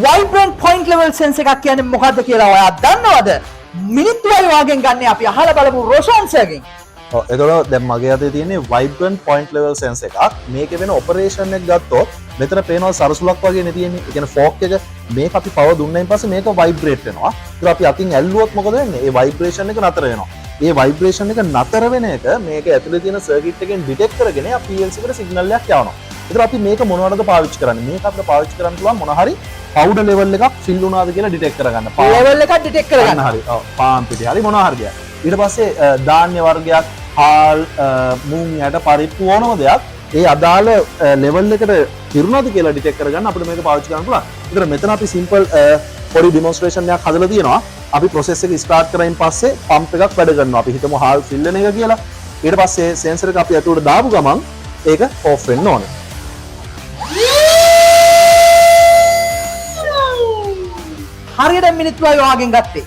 vibrant point level sense එකක් කියන්නේ මොකද්ද කියලා ඔයා දන්නවද? මිනිත්තුවයි වාගෙන් ගන්න අපි අහලා බලමු රොෂාන් සර්ගෙන්. එතකොට දැන් මගේ අතේ තියෙන්නේ vibrant point level sense එකක්. මේකේ වෙන ඔපරේෂන් එක ගත්තොත් මෙතන පේනවා සරසුලක් වගේ නේ තියෙන්නේ. ඒ කියන්නේ ෆෝක් එක මේක අපි පවර් දුන්නායින් පස්සේ මේක ভাইබ්‍රේට් වෙනවා. ඒක අපි අතින් ඇල්ලුවොත් මොකද වෙන්නේ? ඒ ভাইබ්‍රේෂන් එක නතර වෙනවා. ඒ ভাইබ්‍රේෂන් එක නතර වෙන එක මේක ඇතුලේ තියෙන සර්කිට් එකෙන් ඩිටෙක්ට් කරගෙන අපි PLC එකට සිග්නල් එකක් යවනවා. ඒතර අපි මේක මොනවටද පාවිච්චි කරන්නේ? මේක අපිට පාවිච්චි කරන්න පුළුවන් මොන හරි පවුඩර් ලෙවල් එකක් ෆිල් වුණාද කියලා ඩිටෙක්ට් කරගන්න. ලෙවල් එකක් ඩිටෙක්ට් කරගන්න. හරි. ඔව්. පාන් පිටි හරි මොනවා හරි දෙයක්. ඊට පස්සේ ධාන්‍ය වර්ගයක්, හාල්, මූං යට පරිප්පු ඕනම දෙයක් ඒ අදාළ ලෙවල් එකට පිරුණාද කියලා ඩිටෙක්ට් කරගන්න අපිට මේක පාවිච්චි කරන්න පුළුවන්. ඒතර මෙතන අපි සිම්පල් පොඩි ඩෙමොන්ස්ට්‍රේෂන් එකක් හදලා තියෙනවා. අපි ප්‍රොසෙස් එක ස්ටාර්ට් කරයින් පස්සේ පම්ප් එකක් වැඩ කරනවා. අපි හිතමු හාල් ෆිල් වෙන එක කියලා. ඊට පස්සේ සෙන්සර් එක අපි අතට දාපු ගමන් ඒක ඔෆ් වෙන්න ඕනේ. හරියට මිනිත්තුවයි වාගෙන් ගත්තේ.